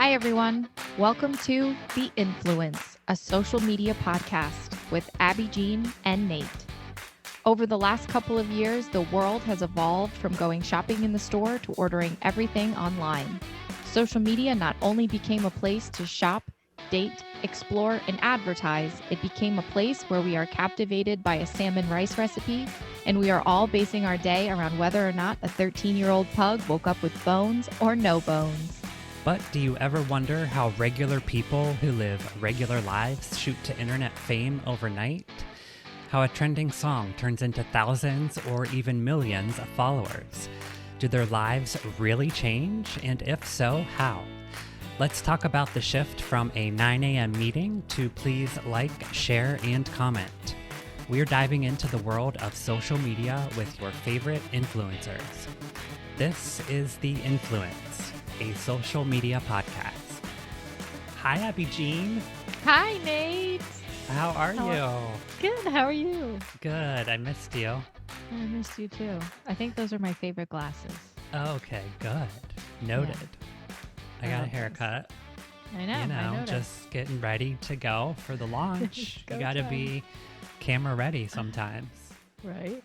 Hi, everyone. Welcome to The Influence, a social media podcast with Abby Jean and Nate. Over the last couple of years, the world has evolved from going shopping in the store to ordering everything online. Social media not only became a place to shop, date, explore, and advertise, it became a place where we are captivated by a salmon rice recipe, and we are all basing our day around whether or not a 13-year-old pug woke up with bones or no bones. But do you ever wonder how regular people who live regular lives shoot to internet fame overnight? How a trending song turns into thousands or even millions of followers? Do their lives really change? And if so, how? Let's talk about the shift from a 9 a.m. meeting to please like, share, and comment. We're diving into the world of social media with your favorite influencers. This is The Influence, a social media podcast. Hi, Abby Jean. Hi, Nate. How are you? Good. How are you? Good. I missed you. I missed you too. I think those are my favorite glasses. Okay, good. Noted. I got a haircut. I know. You know, I noticed. just getting ready to go for the launch. Go You got to time. be camera ready sometimes. Right.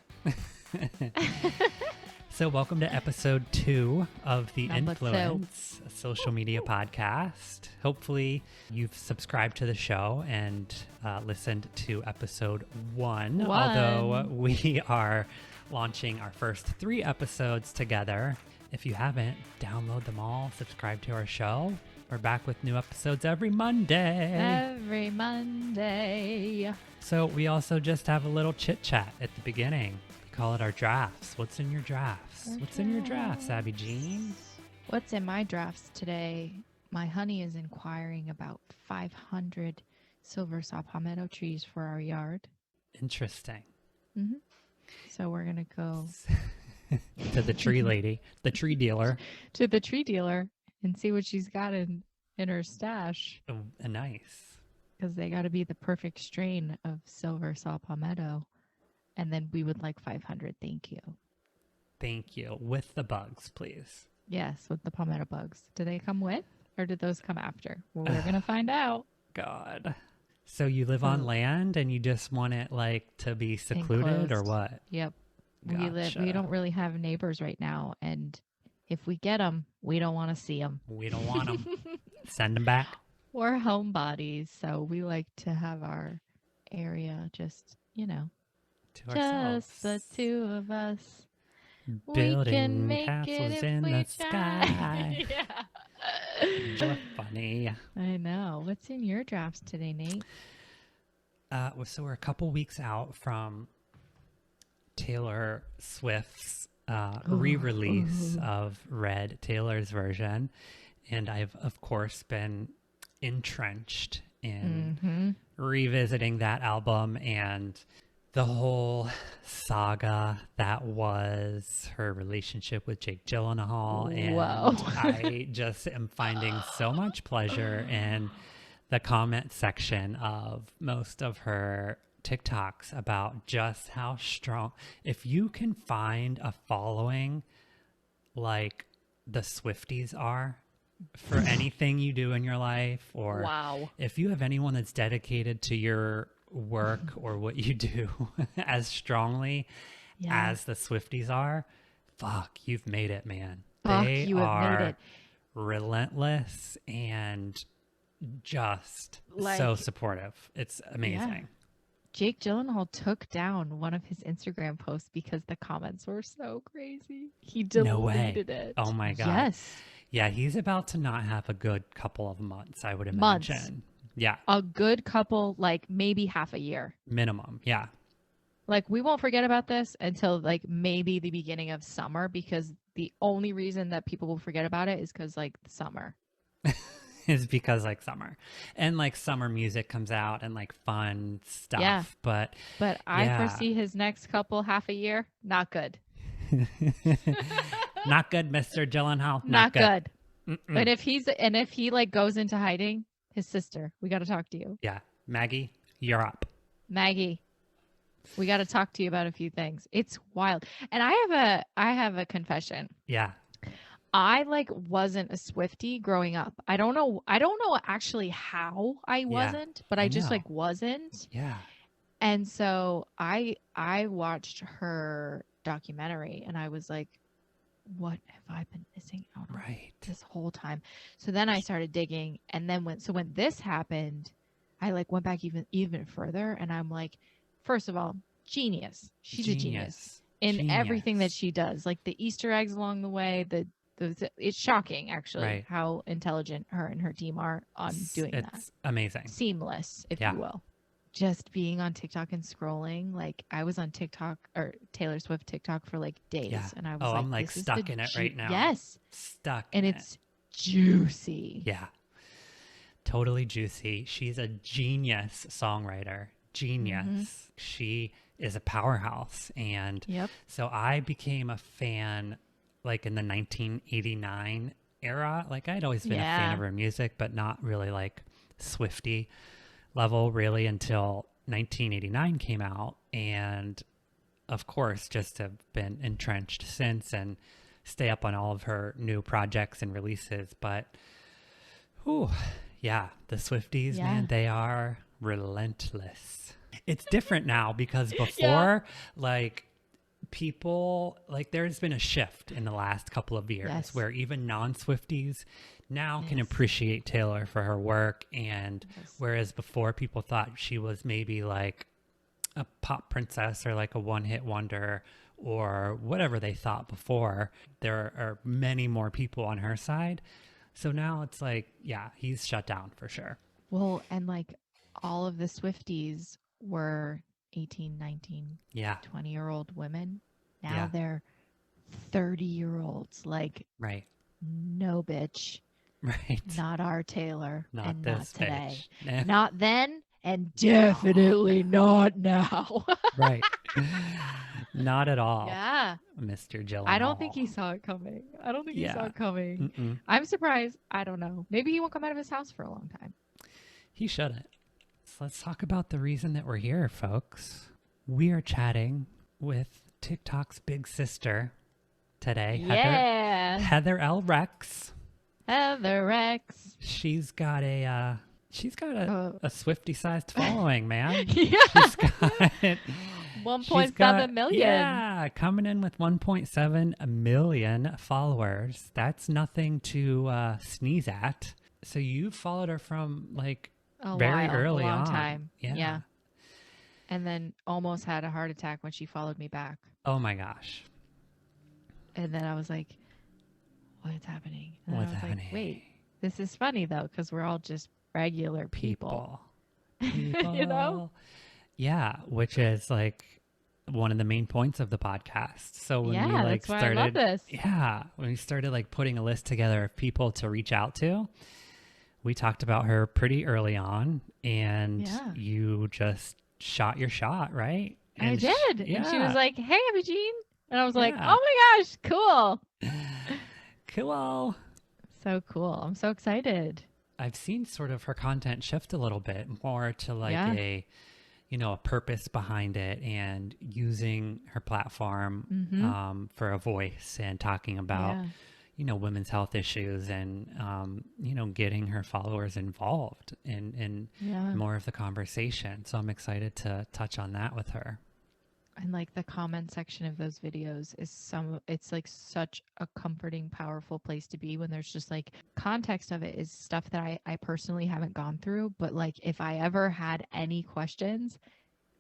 So welcome to episode 2 of The Number Influence, a social media podcast. Hopefully you've subscribed to the show and listened to episode 1, although we are launching our first 3 episodes together. If you haven't, download them all, subscribe to our show. We're back with new episodes every Monday. Every Monday. So we also just have a little chit chat at the beginning. We call it our drafts. What's in your drafts? What's in your drafts, Abby Jean? What's in my drafts today? My honey is inquiring about 500 silver saw palmetto trees for our yard. Interesting. Mm-hmm. So we're going to go To the tree lady, the tree dealer. to the tree dealer and see what she's got in her stash, Oh, nice. because they got to be the perfect strain of silver saw palmetto. And then we would like 500. Thank you. Thank you. With the bugs, please. Yes, with the palmetto bugs. Do they come with, or did those come after? Well, we're going to find out. God. So you live on land and you just want it like to be secluded or Enclosed. what? Yep. We Gotcha. don't really have neighbors right now. And if we get them, we don't want to see them. We don't want them. Send them back. We're homebodies. So we like to have our area just, To ourselves. just the two of us. We can Building make castles it if in we the try. sky. Yeah. You're funny. I know. What's in your drafts today, Nate? So we're a couple weeks out from Taylor Swift's re-release of Red, Taylor's version. And I've, of course, been entrenched in revisiting that album and the whole saga that was her relationship with Jake Gyllenhaal. And Whoa. I just am finding so much pleasure in the comment section of most of her TikToks about just how strong, if you can find a following like the Swifties are for anything you do in your life, or Wow. if you have anyone that's dedicated to your work or what you do as strongly Yeah. as the Swifties are, fuck, you've made it, man. Fuck, They you have are made it. relentless and just so Like- supportive. It's amazing. Jake Gyllenhaal took down one of his Instagram posts because the comments were so crazy. He No way. deleted it. Oh my God. Yes. Yeah, he's about to not have a good couple of months, I would Months. imagine. Yeah, A good couple, like maybe half a year. minimum. Yeah. Like, we won't forget about this until like maybe the beginning of summer, because the only reason that people will forget about it is because like the summer. Is because like summer and like summer music comes out and like fun stuff. Yeah. But But I Yeah. foresee his next couple half a year, not good. not good, Mr. Gyllenhaal. Not good. Mm-mm. And if he like goes into hiding, his sister, we got to talk to you. Yeah. Maggie, you're up. Maggie, we got to talk to you about a few things. It's wild. And I have a confession. Yeah. I wasn't a Swiftie growing up. I don't know actually how I Yeah, wasn't, but I I just know. wasn't. Yeah. And so I watched her documentary and I was like, what have I been missing out on Right. this whole time? So then I started digging, and then when this happened, I went back even further, and I'm like, first of all, genius. She's a genius Genius. in everything that Genius. she does. Like the Easter eggs along the way, it's shocking actually Right. how intelligent her and her team are on doing that. It's amazing. Seamless, if Yeah. you will. Just being on TikTok and scrolling, I was on TikTok or Taylor Swift TikTok for days, Yeah. and I was Oh, like, I'm "This is stuck in it right now. yes," Stuck and in it. it's juicy. Yeah. Totally juicy. She's a genius songwriter. Genius. Mm-hmm. She is a powerhouse. And Yep. so I became a fan in the 1989 era. I'd always been a fan of her music, but not really Swiftie level really until 1989 came out. And of course, just have been entrenched since and stay up on all of her new projects and releases. But, whew, yeah, the Swifties, man, they are relentless. It's different now because before, people, there's been a shift in the last couple of years where even non-Swifties now can appreciate Taylor for her work. And whereas before people thought she was maybe a pop princess or a one-hit wonder or whatever they thought before, there are many more people on her side. So now it's he's shut down for sure. Well, and all of the Swifties were 18, 19, 20-year-old women. Now they're 30-year-olds. Right. No, bitch. Right. Not our Taylor. Not not today. Not then, and definitely not now. Right. Not at all. Yeah. Mr. Gyllenhaal. I don't think he saw it coming. He saw it coming. Mm-mm. I'm surprised. I don't know. Maybe he won't come out of his house for a long time. He shouldn't. So let's talk about the reason that we're here, folks. We are chatting with TikTok's big sister today, Heather L. Rex. Heather Rex. She's got a Swiftie-sized following, man. Yeah. She's got 1.7 million. Yeah, coming in with 1.7 million followers. That's nothing to sneeze at. So you followed her from very early on. A long time. Yeah. And then almost had a heart attack when she followed me back. Oh my gosh. And then I was like, what's happening? And What's I was happening? like, wait, this is funny though, because we're all just regular people. You know? Yeah, which is one of the main points of the podcast. So when we that's why I love this. Yeah, when we started putting a list together of people to reach out to, we talked about her pretty early on, and you just shot your shot, right? And I did. And she was like, hey, Abby Jean. And I was like, oh my gosh, cool. Cool. So cool. I'm so excited. I've seen sort of her content shift a little bit more to a purpose behind it and using her platform for a voice and talking about, women's health issues and, getting her followers involved in more of the conversation. So I'm excited to touch on that with her. And the comment section of those videos is it's such a comforting, powerful place to be when there's just context of it is stuff that I personally haven't gone through. But if I ever had any questions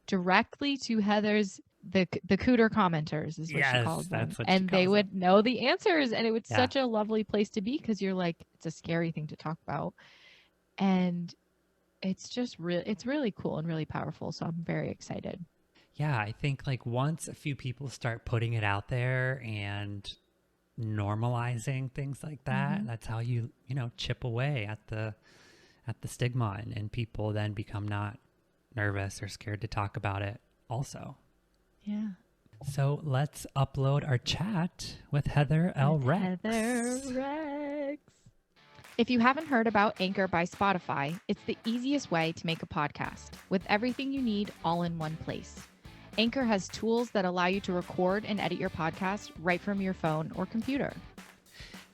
directly to Heather's, the curator commenters is what she calls them. And they would know the answers. And it was such a lovely place to be because you're it's a scary thing to talk about. And it's just it's really cool and really powerful. So I'm very excited. Yeah, I think once a few people start putting it out there and normalizing things like that, that's how you chip away at the stigma and people then become not nervous or scared to talk about it also. Yeah. So let's upload our chat with Heather L. Rex. Heather Rex. If you haven't heard about Anchor by Spotify, it's the easiest way to make a podcast with everything you need all in one place. Anchor has tools that allow you to record and edit your podcast right from your phone or computer.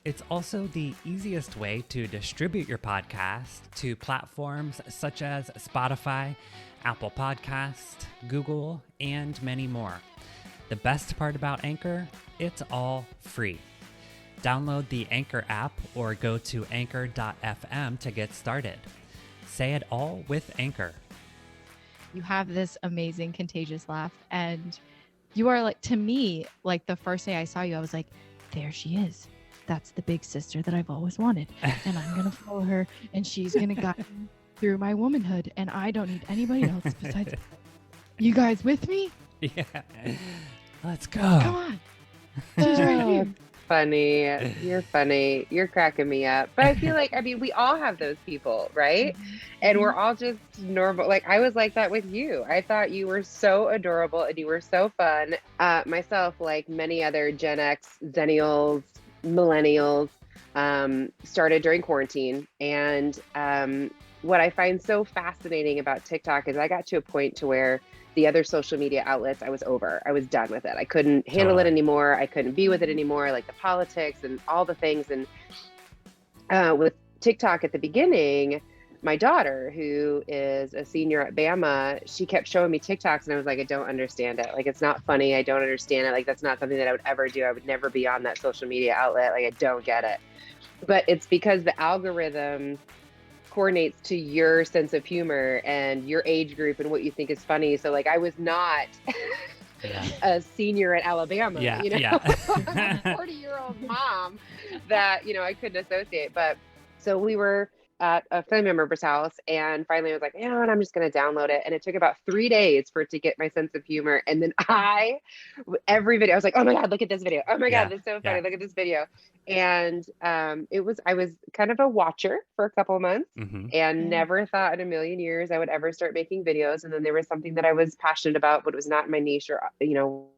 It's also the easiest way to distribute your podcast to platforms such as Spotify, Apple Podcasts, Google, and many more. The best part about Anchor, it's all free. Download the Anchor app or go to anchor.fm to get started. Say it all with Anchor. You have this amazing contagious laugh, and you are like, to me, like the first day I saw you, I was like, there she is. That's the big sister that I've always wanted. And I'm going to follow her, and she's going to guide me through my womanhood. And I don't need anybody else besides you guys with me? Yeah. Let's go. Come on. She's right here. Funny. You're funny. You're cracking me up. But I feel like, I mean, we all have those people, right? And we're all just normal. Like, I was like that with you. I thought you were so adorable and you were so fun. Myself, like many other Gen X, Zennials, millennials, started during quarantine. And what I find so fascinating about TikTok is I got to a point to where the other social media outlets, I was over. I was done with it. I couldn't handle it anymore. I couldn't be with it anymore, like the politics and all the things. And with TikTok at the beginning, my daughter, who is a senior at Bama, she kept showing me TikToks, and I was like, I don't understand it. Like, it's not funny. I don't understand it. Like, that's not something that I would ever do. I would never be on that social media outlet. Like, I don't get it. But it's because the algorithm coordinates to your sense of humor and your age group and what you think is funny. So like, I was not a senior at Alabama, I'm a 40-year-old mom that, I couldn't associate. But so we were at a family member's house, and finally I was like, and I'm just going to download it. And it took about 3 days for it to get my sense of humor. And then every video, I was like, oh my God, look at this video. Oh my God, that's so funny. Look at this video. And I was kind of a watcher for a couple of months and never thought in a million years I would ever start making videos. And then there was something that I was passionate about, but it was not my niche or,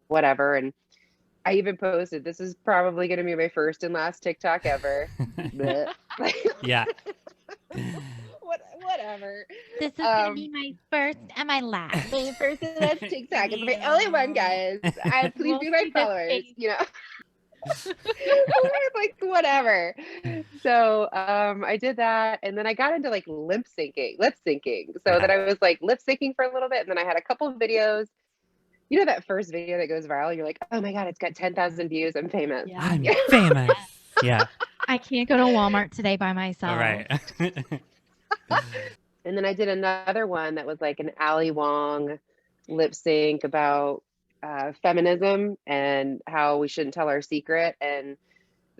whatever. And I even posted, this is probably going to be my first and last TikTok ever. Yeah. Whatever. This is going to be my first and my last. My first and last TikTok. It's my only one, guys. Please be my followers, like whatever. So I did that, and then I got into like lip syncing. So that I was like lip syncing for a little bit, and then I had a couple of videos. That first video that goes viral, you're like, oh my God, it's got 10,000 views. I'm famous. Yeah. I'm famous. Yeah. I can't go to Walmart today by myself. All right. And then I did another one that was like an Ali Wong lip sync about feminism and how we shouldn't tell our secret. And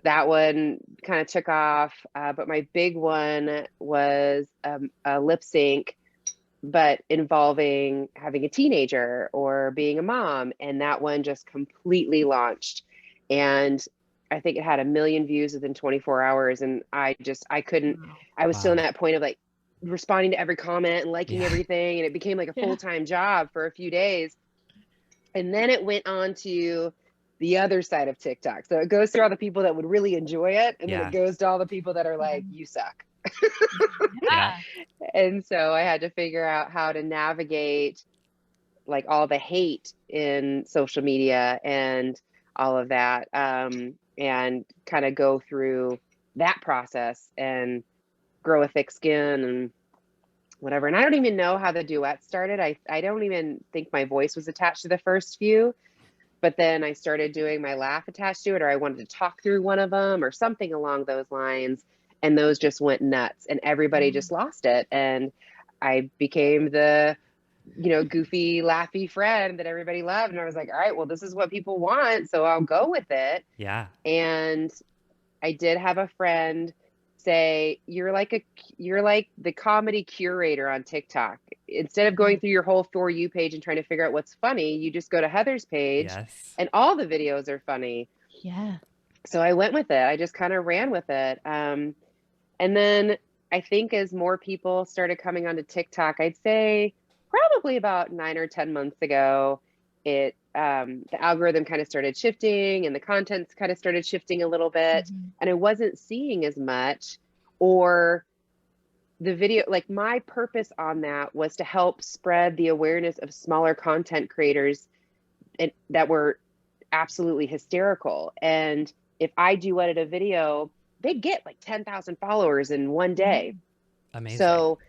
that one kind of took off. But my big one was a lip sync, but involving having a teenager or being a mom. And that one just completely launched. And I think it had 1 million views within 24 hours. And I was still in that point of like responding to every comment and liking everything. And it became like a full-time job for a few days. And then it went on to the other side of TikTok. So it goes through all the people that would really enjoy it. And then it goes to all the people that are like, you suck. And so I had to figure out how to navigate like all the hate in social media and all of that. And kind of go through that process and grow a thick skin and whatever. And I don't even know how the duet started. I don't even think my voice was attached to the first few, but then I started doing my laugh attached to it, or I wanted to talk through one of them or something along those lines. And those just went nuts and everybody just lost it. And I became the, goofy, laughy friend that everybody loved. And I was like, all right, well, this is what people want, so I'll go with it. Yeah. And I did have a friend say, you're like the comedy curator on TikTok. Instead of going through your whole For You page and trying to figure out what's funny, you just go to Heather's page and all the videos are funny. Yeah. So I went with it. I just kind of ran with it. And then I think as more people started coming onto TikTok, I'd say probably about 9 or 10 months ago, the algorithm kind of started shifting and the content kind of started shifting a little bit, and I wasn't seeing as much, or the video, like my purpose on that was to help spread the awareness of smaller content creators that were absolutely hysterical. And if I duetted a video they get like 10,000 followers in one day. Amazing. So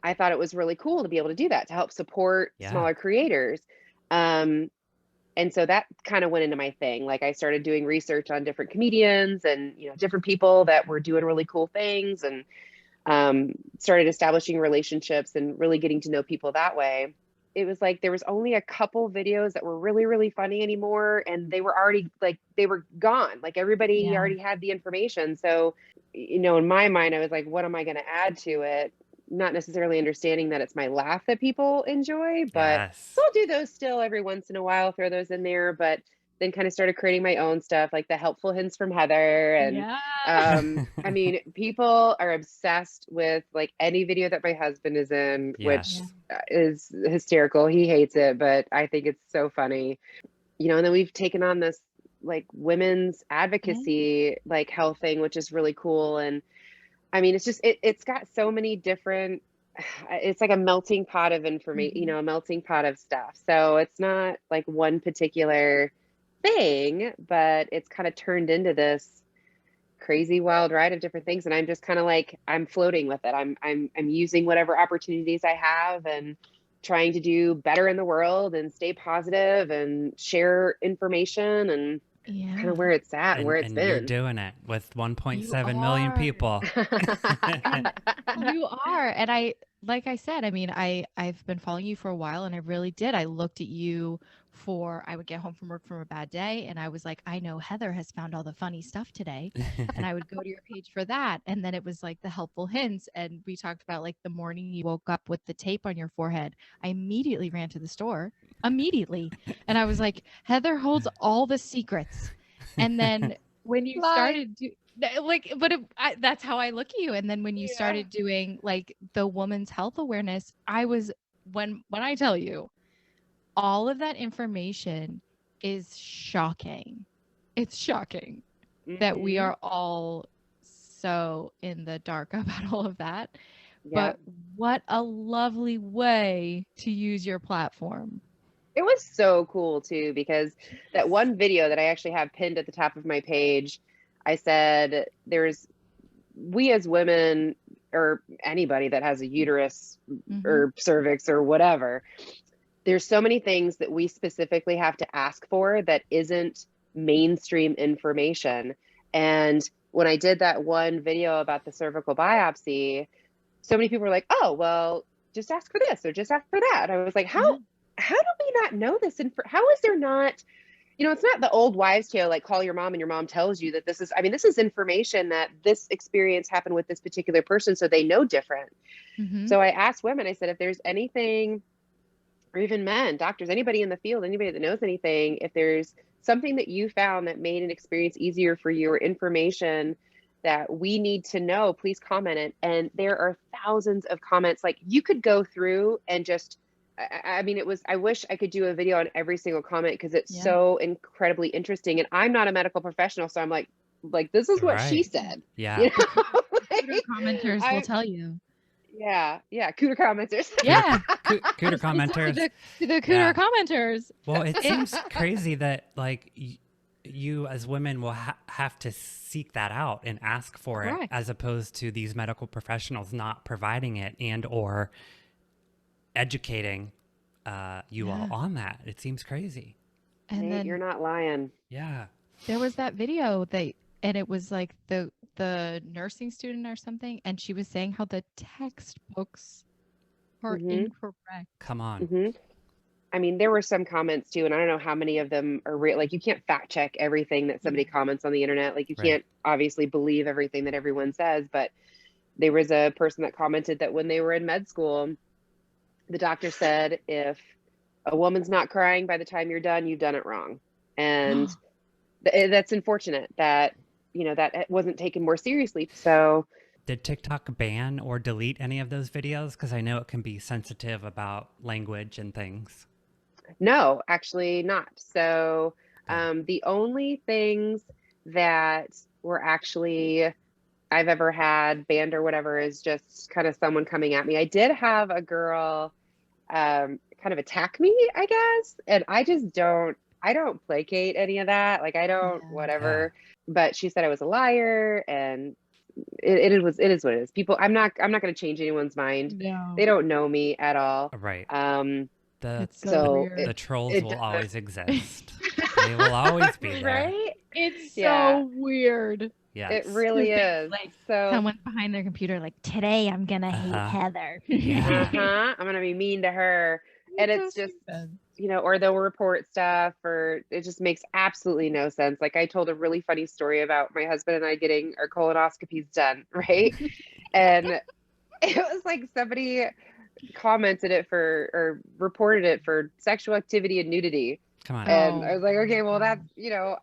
I thought it was really cool to be able to do that, to help support smaller creators. And so that kind of went into my thing. Like I started doing research on different comedians and, you know, different people that were doing really cool things, and started establishing relationships and really getting to know people that way. It was like there was only a couple videos that were really, really funny anymore, and they were already like, they were gone. Like everybody already had the information. So, you know, in my mind, I was like, what am I going to add to it? Not necessarily understanding that it's my laugh that people enjoy, but so I'll do those still every once in a while, throw those in there. But then kind of started creating my own stuff, like the helpful hints from Heather. And I mean, people are obsessed with like any video that my husband is in, which is hysterical. He hates it, but I think it's so funny. You know, and then we've taken on this like women's advocacy, like health thing, which is really cool. And I mean, it's just, it's got so many different, it's like a melting pot of information, you know, a melting pot of stuff. So it's not like one particular thing, but it's kind of turned into this crazy wild ride of different things. And I'm just kind of like, I'm floating with it. I'm using whatever opportunities I have and trying to do better in the world and stay positive and share information, and kind of where it's at and where it's been. You're doing it with 1.7 million people. You are. And like I said, I mean, I've been following you for a while, and I really did. I looked at you I would get home from work from a bad day, and I was like, I know Heather has found all the funny stuff today. And I would go to your page for that. And then it was like the helpful hints. And we talked about like the morning you woke up with the tape on your forehead. I immediately ran to the store. Immediately. And I was like, Heather holds all the secrets. And then when you started that's how I look at you. And then when you started doing like the woman's health awareness, I was, when I tell you, all of that information is shocking. It's shocking that we are all so in the dark about all of that. But what a lovely way to use your platform. It was so cool too, because that one video that I actually have pinned at the top of my page, I said, we as women, or anybody that has a uterus or cervix or whatever, there's so many things that we specifically have to ask for that isn't mainstream information. And when I did that one video about the cervical biopsy, so many people were like, oh, well, just ask for this or just ask for that. And I was like, how do we not know this? And how is there not, you know, it's not the old wives' tale, like call your mom and your mom tells you that this is, I mean, this is information that this experience happened with this particular person, so they know different. So I asked women, I said, if there's anything, or even men, doctors, anybody in the field, anybody that knows anything, if there's something that you found that made an experience easier for you, or information that we need to know, please comment it. And there are thousands of comments. Like you could go through and just, I mean, I wish I could do a video on every single comment, because it's so incredibly interesting. And I'm not a medical professional, so I'm like, this is what she said. Yeah. You know? Like, commenters will tell you. Yeah. Cooter commenters. Yeah. Cooter commenters. The cooter commenters. Well, it seems crazy that like you as women will have to seek that out and ask for it, as opposed to these medical professionals not providing it and or educating you all on that. It seems crazy. And then, you're not lying. Yeah. There was that video and it was like the nursing student or something, and she was saying how the textbooks are incorrect. Come on. I mean, there were some comments too, and I don't know how many of them are real. Like you can't fact check everything that somebody comments on the internet. Like you can't obviously believe everything that everyone says, but there was a person that commented that when they were in med school, the doctor said, if a woman's not crying by the time you're done, you've done it wrong. And that's unfortunate that, you know, that wasn't taken more seriously. So did TikTok ban or delete any of those videos? Because I know it can be sensitive about language and things. No, actually not. So the only things that were actually I've ever had banned or whatever is just kind of someone coming at me. I did have a girl kind of attack me, I guess. And I don't placate any of that. Like I don't, whatever. but she said I was a liar, and it is what it is. People, I'm not going to change anyone's mind. No. They don't know me at all. Right. The It's so weird. The trolls will doesn't- always exist. They will always be there. right? It's Yeah. so weird. Yes. It really is. Like So someone's behind their computer, like, today I'm gonna hate Heather. Yeah. I'm gonna be mean to her, and it's so just stupid. or they'll report stuff, or it just makes absolutely no sense. Like I told a really funny story about my husband and I getting our colonoscopies done, right? And it was like somebody commented it for or reported it for sexual activity and nudity. Come on. And I was like, okay, well, that's,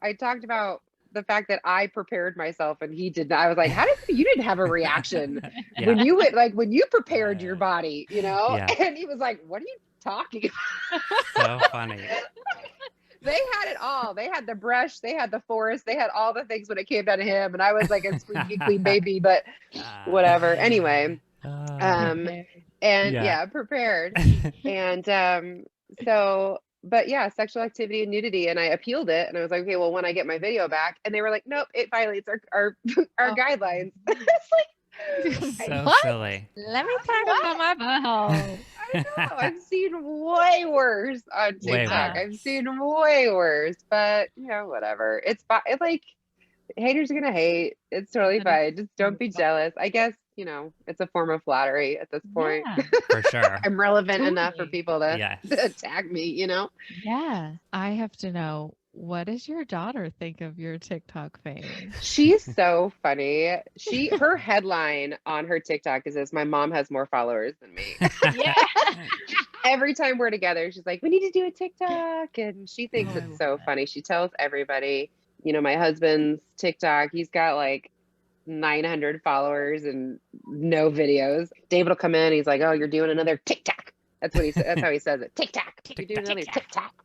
I talked about the fact that I prepared myself and he did not. I was like, you didn't have a reaction Yeah. when you went, like when you prepared your body, Yeah. And he was like, what are you talking So funny. They had it all. They had the brush, they had the forest, they had all the things when it came down to him. And I was like a squeaky clean baby, but whatever. Anyway, and prepared. And but yeah, sexual activity and nudity. And I appealed it. And I was like, okay, well, when I get my video back, and they were like, nope, it violates our guidelines. It's like, So what? silly. Let me talk about my butthole. I know. I've seen way worse on Way TikTok. worse. I've seen way worse, but whatever. It's like haters are gonna hate. It's totally fine. Just don't be jealous. I guess, it's a form of flattery at this point. Yeah. For sure. I'm relevant enough for Totally. people to Yes. attack me, Yeah. I have to know, what does your daughter think of your TikTok fame? She's so funny. Her headline on her TikTok is my mom has more followers than me. Yeah. Every time we're together, she's like, we need to do a TikTok. And she thinks Oh, I it's love so that. funny. She tells everybody, my husband's TikTok, he's got like 900 followers and no videos. David will come in. He's like, oh, you're doing another TikTok. That's what he said. That's how he says it. TikTok. You're doing another TikTok.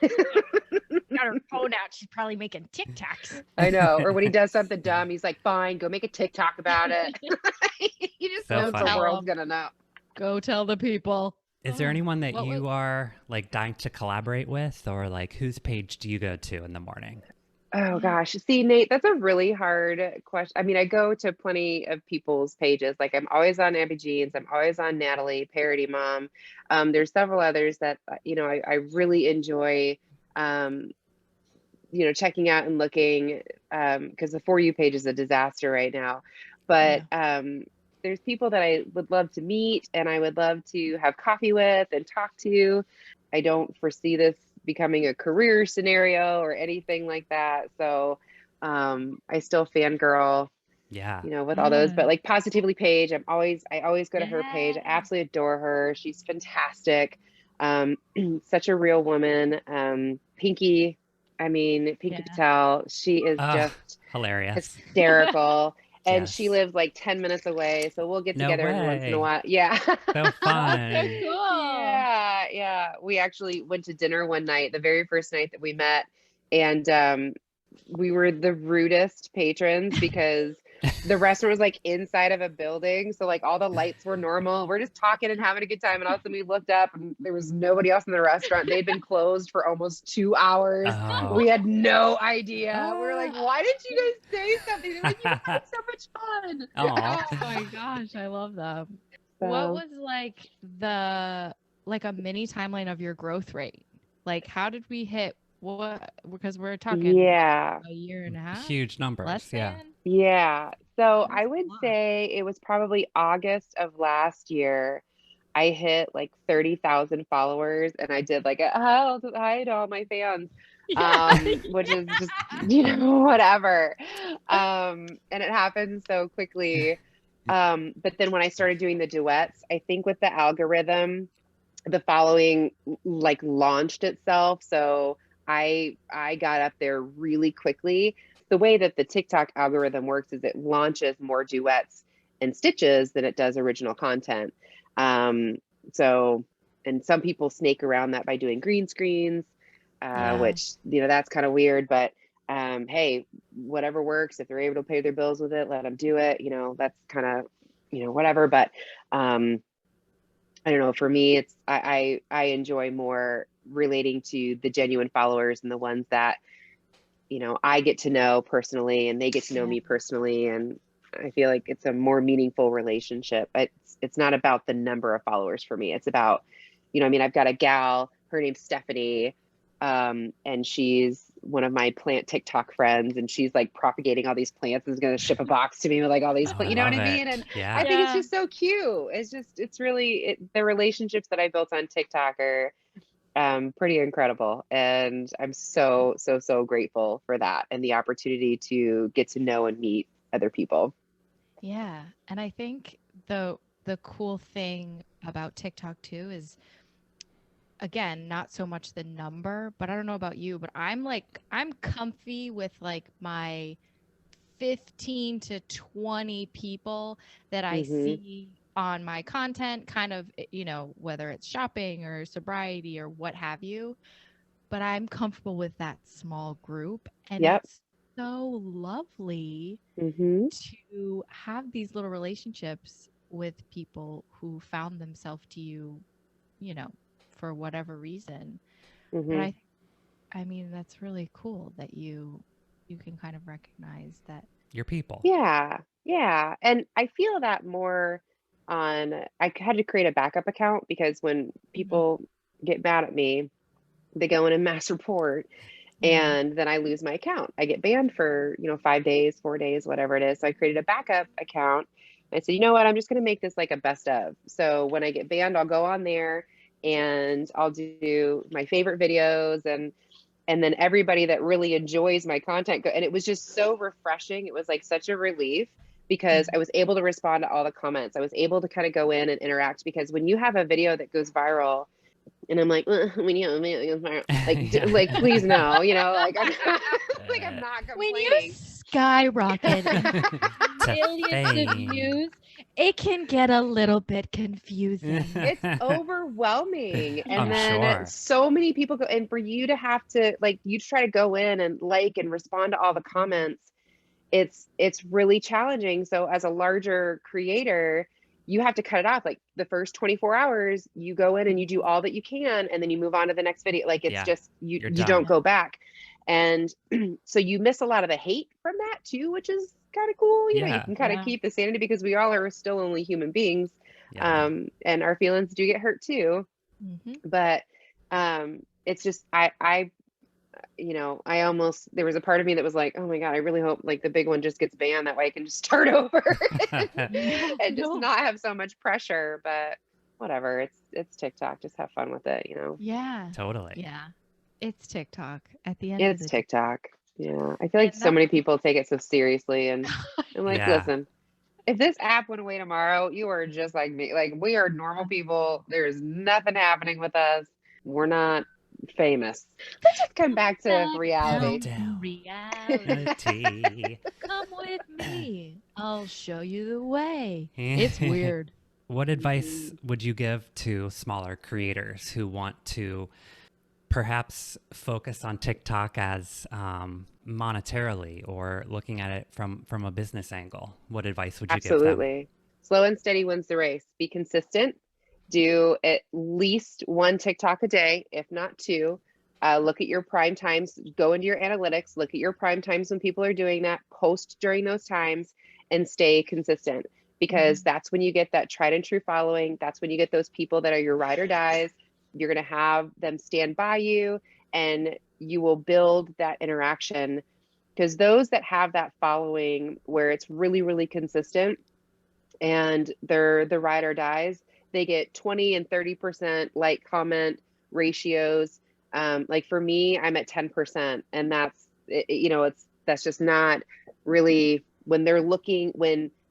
Got her phone out. She's probably making TikToks. I know. Or when he does something dumb, he's like, fine, go make a TikTok about it. He just So knows funny. the world's going to know. Go tell the people. Is there anyone that What you was- are like dying to collaborate with, or like whose page do you go to in the morning? Oh gosh. See, Nate, that's a really hard question. I mean, I go to plenty of people's pages. Like I'm always on Abby Jeans. I'm always on Natalie, Parody Mom. There's several others that, I really enjoy, checking out and looking, because the For You page is a disaster right now. But there's people that I would love to meet and I would love to have coffee with and talk to. I don't foresee this becoming a career scenario or anything like that. So I still fangirl, Yeah. with all those, Yeah. but like Positively page, I always go to her page. I Yeah. absolutely adore her. She's fantastic. Such a real woman. Pinky Yeah. Patel, she is just Hilarious. hysterical. And Yes. she lives like 10 minutes away. So we'll get No together every once in a way. while. Yeah. So fun. Yeah. We actually went to dinner one night, the very first night that we met. And we were the rudest patrons because the restaurant was like inside of a building. So like all the lights were normal. We're just talking and having a good time. And all of a sudden we looked up and there was nobody else in the restaurant. They'd been closed for almost 2 hours. Oh. We had no idea. We were like, why didn't you guys say something? They're like, you had so much fun. Aw. Oh my gosh, I love that. So- What was like a mini timeline of your growth rate? Like, how did we hit what? Because we're talking Yeah. a year and a half, Huge numbers. less Yeah. than. Yeah. So That's I a would lot. say it was probably August of last year. I hit like 30,000 followers and I did like a hi to all my fans. Which is just, whatever. And it happened so quickly. But then when I started doing the duets, I think with the algorithm, the following like launched itself. So I got up there really quickly. The way that the TikTok algorithm works is it launches more duets and stitches than it does original content. So, and some people snake around that by doing green screens, which, that's kind of weird, but hey, whatever works. If they're able to pay their bills with it, let them do it. That's kind of, whatever. But I don't know. For me, it's I enjoy more relating to the genuine followers and the ones that I get to know personally and they get to know me personally. And I feel like it's a more meaningful relationship. It's not about the number of followers for me. It's about, I've got a gal, her name's Stephanie, and she's one of my plant TikTok friends, and she's like propagating all these plants and is going to ship a box to me with like all these, I you know what I love mean? it. And Yeah. I think it's just so cute. It's really the relationships that I built on TikTok are pretty incredible. And I'm so, so, so grateful for that and the opportunity to get to know and meet other people. Yeah. And I think the cool thing about TikTok too is, again, not so much the number, but I don't know about you, but I'm comfy with like my 15 to 20 people that I see on my content, kind of, whether it's shopping or sobriety or what have you. But I'm comfortable with that small group. And it's so lovely to have these little relationships with people who found themselves to you, for whatever reason. But I mean, that's really cool that you can kind of recognize that your people. Yeah. Yeah. And I feel that more I had to create a backup account because when people get mad at me, they go in and mass report and then I lose my account. I get banned for, 5 days, 4 days, whatever it is. So I created a backup account. I said, you know what? I'm just going to make this like a best of. So when I get banned, I'll go on there and I'll do my favorite videos and then everybody that really enjoys my content and it was just so refreshing. It was like such a relief because I was able to respond to all the comments. I was able to kind of go in and interact because when you have a video that goes viral and I'm like, when you have a video that goes viral, like please no, like I'm not complaining. When you skyrocket millions of views, it can get a little bit confusing. It's overwhelming. And I'm then sure. so many people go, and for you to have to you try to go in and and respond to all the comments, it's really challenging. So as a larger creator, you have to cut it off. Like the first 24 hours, you go in and you do all that you can, and then you move on to the next video. Like it's just, you don't go back. And so you miss a lot of the hate from that too, which is kind of cool. You can kind of keep the sanity because we all are still only human beings. And our feelings do get hurt too. But it's just, I almost, there was a part of me that was like, oh my God, I really hope like the big one just gets banned. That way I can just start over and just not have so much pressure. But whatever, it's TikTok. Just have fun with it, Yeah. Totally. Yeah. It's TikTok at the end. It's TikTok. Yeah. I feel like so many people take it so seriously. And I'm like, listen, if this app went away tomorrow, you are just like me. Like we are normal people. There's nothing happening with us. We're not famous. Let's just come back to reality. Reality. Come with me. I'll show you the way. It's weird. What advice would you give to smaller creators who want to perhaps focus on TikTok as monetarily or looking at it from a business angle? What advice would you give them? Absolutely. Slow and steady wins the race. Be consistent. Do at least one TikTok a day, if not two. Look at your prime times. Go into your analytics. Look at your prime times when people are doing that. Post during those times and stay consistent because that's when you get that tried and true following. That's when you get those people that are your ride or dies. You're going to have them stand by you and you will build that interaction because those that have that following where it's really, really consistent and they're the ride or dies, they get 20 and 30% like comment ratios. Like for me, I'm at 10% and that's just not really when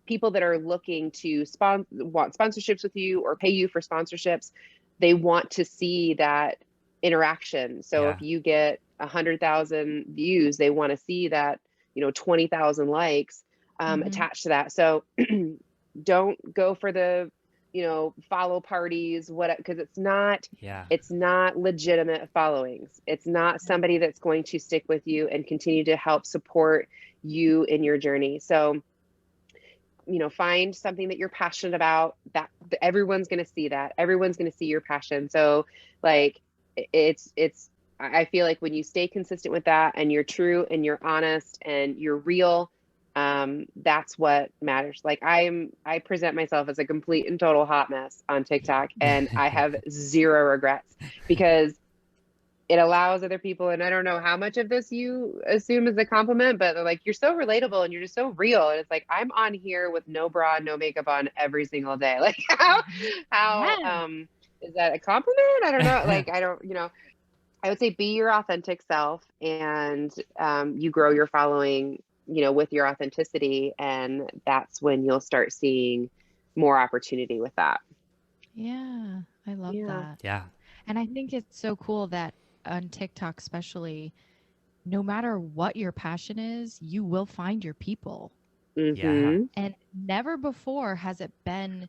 people that are looking to want sponsorships with you or pay you for sponsorships, they want to see that interaction. So if you get 100,000 views, they want to see that, 20,000 likes attached to that. So don't go for the, follow parties, because it's not legitimate followings. It's not somebody that's going to stick with you and continue to help support you in your journey. So find something that you're passionate about that everyone's going to see that everyone's going to see your passion. So like it's I feel like when you stay consistent with that and you're true and you're honest and you're real, that's what matters. Like I present myself as a complete and total hot mess on TikTok, and I have zero regrets because it allows other people, and I don't know how much of this you assume is a compliment, but they're like, you're so relatable and you're just so real. And it's like, I'm on here with no bra, no makeup on every single day. Like how, Yes. is that a compliment? I don't know. Like, I don't, I would say be your authentic self, and you grow your following, with your authenticity. And that's when you'll start seeing more opportunity with that. Yeah, I love Yeah. that. Yeah. And I think it's so cool that on TikTok, especially, no matter what your passion is, you will find your people. Yeah. Mm-hmm. And never before has it been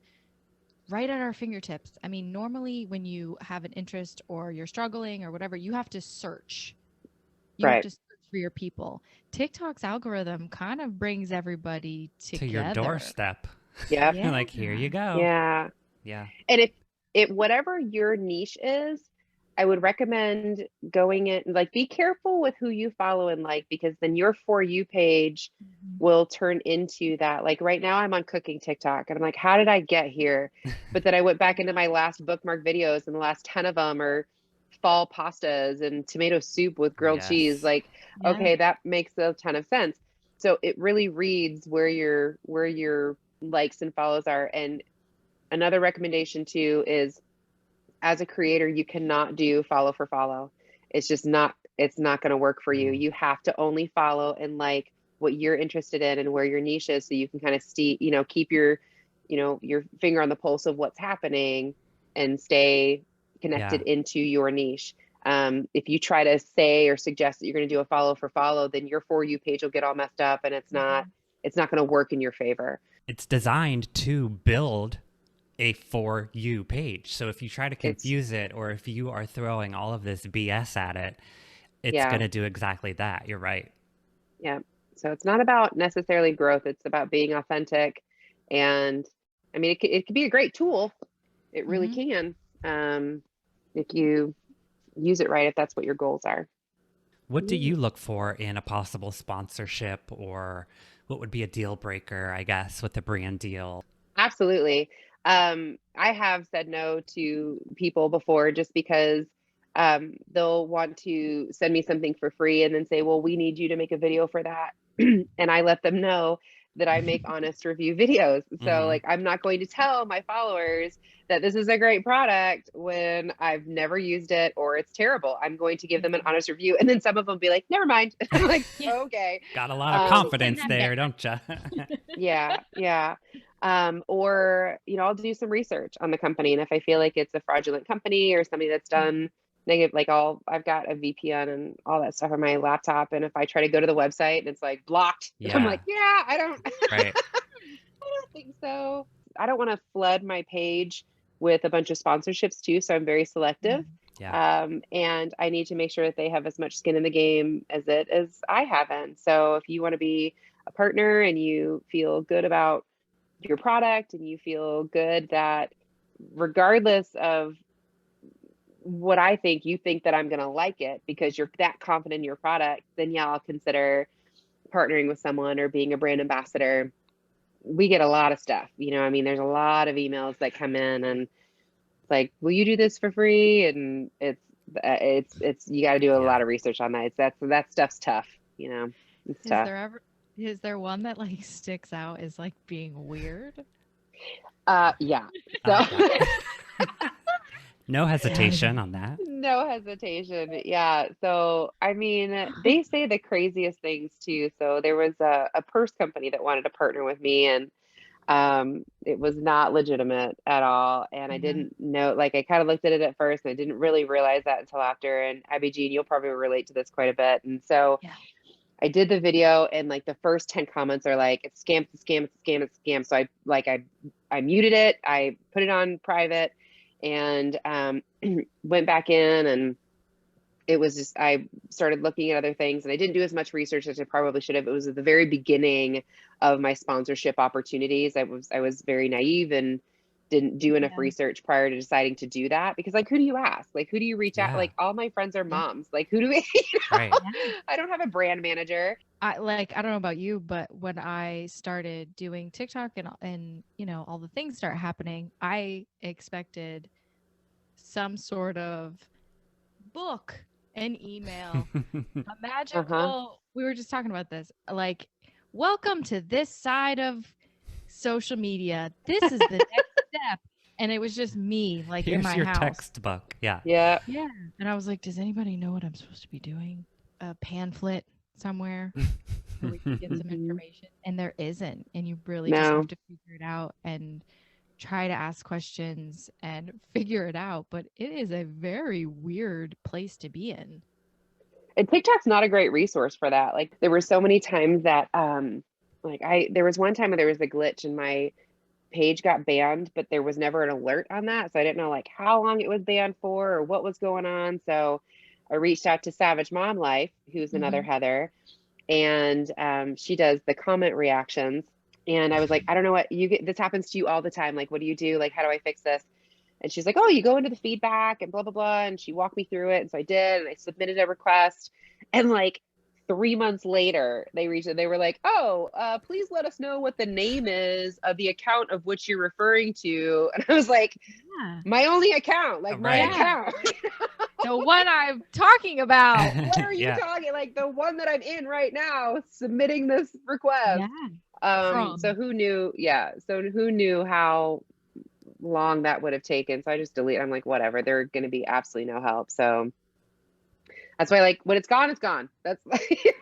right at our fingertips. I mean, normally when you have an interest or you're struggling or whatever, you have to search. You have Right. to search for your people. TikTok's algorithm kind of brings everybody To your together. doorstep. Yep. Yeah. Like, here you go. Yeah. Yeah. And if whatever your niche is, I would recommend going in, like, be careful with who you follow and like, because then your For You page Mhm. will turn into that. Like right now I'm on cooking TikTok and I'm like, how did I get here? But then I went back into my last bookmark videos, and the last 10 of them are fall pastas and tomato soup with grilled cheese. Yes. Like, Yeah. okay, that makes a ton of sense. So it really reads where your likes and follows are. And another recommendation too is, as a creator, you cannot do follow for follow. It's not going to work for you. Mm. You have to only follow and like what you're interested in and where your niche is, so you can kind of see, keep your finger on the pulse of what's happening and stay connected Yeah. into your niche. If you try to say or suggest that you're going to do a follow for follow, then your For You page will get all messed up, and it's not going to work in your favor. It's designed to build a For You page. So if you try to It's confuse it, or if you are throwing all of this BS at it, it's Yeah. going to do exactly that. You're right. Yeah. So it's not about necessarily growth. It's about being authentic. And I mean, it could be a great tool. It really Mhm. can. If you use it right, if that's what your goals are. What do Yeah. you look for in a possible sponsorship, or what would be a deal breaker, I guess, with a brand deal? Absolutely. I have said no to people before just because they'll want to send me something for free and then say, well, we need you to make a video for that. And I let them know that I make honest review videos. So, Mm-hmm. like, I'm not going to tell my followers that this is a great product when I've never used it or it's terrible. I'm going to give them an honest review. And then some of them be like, never mind. I'm like, Yeah. okay. Got a lot of Um, Send confidence that there, back. don't you? yeah, yeah. Or, I'll do some research on the company. And if I feel like it's a fraudulent company or somebody that's done negative, like I've got a VPN and all that stuff on my laptop. And if I try to go to the website and it's like blocked, I'm Yeah. like, yeah, I don't, Right. I don't think so. I don't want to flood my page with a bunch of sponsorships too. So I'm very selective. Yeah. And I need to make sure that they have as much skin in the game as I haven't. So if you want to be a partner and you feel good about your product and you feel good that regardless of what I think, you think that I'm going to like it because you're that confident in your product, then yeah, I'll consider partnering with someone or being a brand ambassador. We get a lot of stuff, I mean, there's a lot of emails that come in and it's like, will you do this for free? And it's you got to do a Yeah. lot of research on that. That stuff's tough, it's tough. Is there one that like sticks out as like being weird? Yeah. I So like that. No hesitation on that. no hesitation. Yeah. So, I mean, they say the craziest things too. So there was a purse company that wanted to partner with me, and it was not legitimate at all. And I Mhm. didn't know, like, I kind of looked at it at first and I didn't really realize that until after. And Abby Jean, you'll probably relate to this quite a bit. And so Yeah. I did the video, and like the first 10 comments are like, it's a scam, it's a scam, it's a scam, it's a scam. So I muted it, I put it on private, and went back in, and it was just, I started looking at other things, and I didn't do as much research as I probably should have. It was at the very beginning of my sponsorship opportunities. I was very naive and didn't do enough Yeah. research prior to deciding to do that. Because like, who do you ask? Like, who do you reach out? Yeah. Like, all my friends are Yeah. moms. Like, who do we, Right. I don't have a brand manager. I don't know about you, but when I started doing TikTok and all the things start happening, I expected some sort of book, an email, a magical. We were just talking about this. Like, welcome to this side of social media. This is the next step. And it was just me, like in Here's my your house. textbook. Yeah. Yeah. Yeah. And I was like, does anybody know what I'm supposed to be doing? A pamphlet somewhere where we can get some information. And there isn't. And you really just No. have to figure it out and try to ask questions and figure it out. But it is a very weird place to be in. And TikTok's not a great resource for that. Like, there were so many times that there was one time where there was a glitch and my page got banned, but there was never an alert on that. So I didn't know like how long it was banned for or what was going on. So I reached out to Savage Mom Life, who's another Heather, and she does the comment reactions. And I was like, I don't know what this happens to you all the time. Like, what do you do? Like, how do I fix this? And she's like, oh, you go into the feedback and blah, blah, blah. And she walked me through it. And so I did, and I submitted a request. And like 3 months later, they reached it. They were like, oh, please let us know what the name is of the account of which you're referring to. And I was like, my only account, like my account. The one I'm talking about. What are you talking? Like the one that I'm in right now, submitting this request. So who knew? Yeah. So who knew how long that would have taken? So I just deleted. I'm like, whatever. They're going to be absolutely no help. So that's why, like, when it's gone, it's gone. That's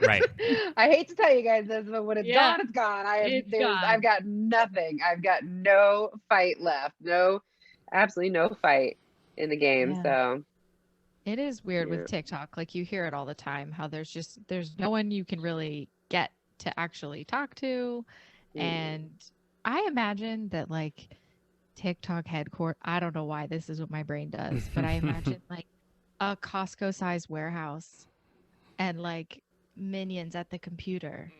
right. I hate to tell you guys this, but when it's gone, it's gone. I've got nothing. I've got no fight left. Absolutely no fight in the game. Yeah. So it is weird with TikTok. Like, you hear it all the time, how there's no one you can really get to actually talk to. And I imagine that like TikTok headquarters, I don't know why this is what my brain does, but I imagine like a Costco sized warehouse and like minions at the computer.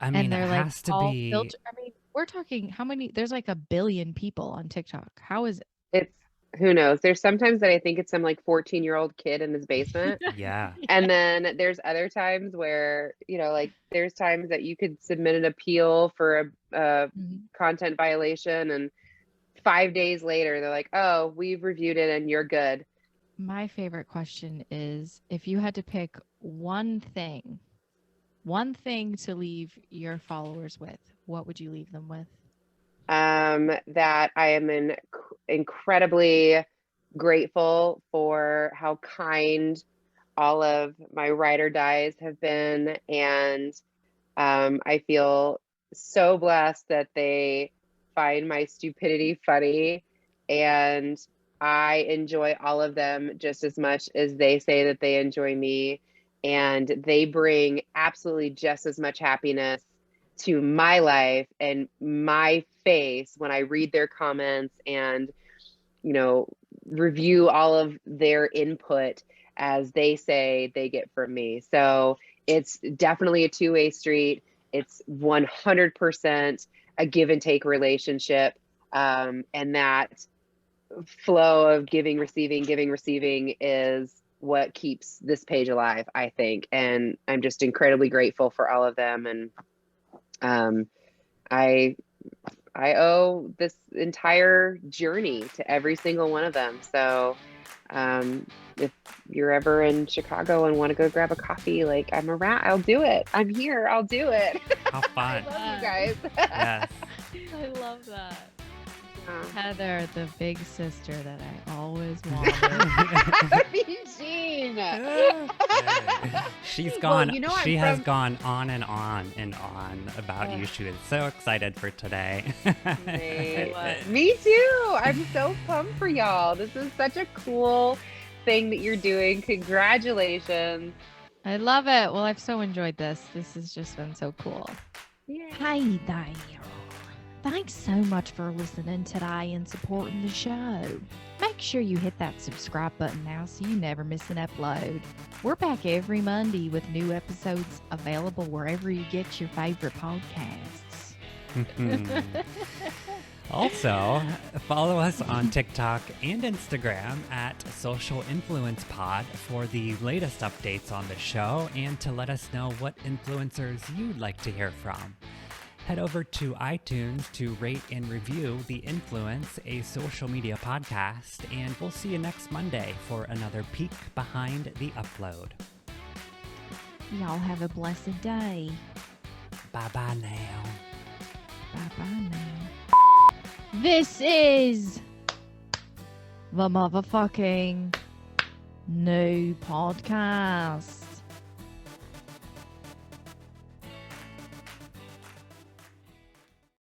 I mean, and they're it like has to all be. I mean, we're talking how many? There's like 1 billion people on TikTok. How is it? it's who knows? There's sometimes that I think it's some like 14-year-old kid in his basement. Yeah. And then there's other times where, like there's times that you could submit an appeal for a content violation, and 5 days later they're like, oh, we've reviewed it and you're good. My favorite question is, if you had to pick one thing to leave your followers with, what would you leave them with? That I am incredibly grateful for how kind all of my ride or dies have been. And I feel so blessed that they find my stupidity funny. And I enjoy all of them just as much as they say that they enjoy me. And they bring absolutely just as much happiness to my life and my face when I read their comments and, review all of their input as they say they get from me. So it's definitely a two-way street. It's 100% a give and take relationship. And that flow of giving, receiving is what keeps this page alive, I think. And I'm just incredibly grateful for all of them. And I owe this entire journey to every single one of them. So if you're ever in Chicago and want to go grab a coffee, like I'm around, I'll do it. I'm here. I'll do it. How fun. I love you guys. Yes. I love that. Heather, the big sister that I always wanted. Eugene. She's gone. Well, she has gone on and on and on about you. She was so excited for today. Me too. I'm so pumped for y'all. This is such a cool thing that you're doing. Congratulations. I love it. Well, I've so enjoyed this. This has just been so cool. Yeah. Hey there. Thanks so much for listening today and supporting the show. Make sure you hit that subscribe button now so you never miss an upload. We're back every Monday with new episodes available wherever you get your favorite podcasts. Also, follow us on TikTok and Instagram at Social Influence Pod for the latest updates on the show and to let us know what influencers you'd like to hear from. Head over to iTunes to rate and review The Influence, a social media podcast, and we'll see you next Monday for another peek behind the upload. Y'all have a blessed day. Bye-bye now. Bye-bye now. This is the motherfucking new podcast.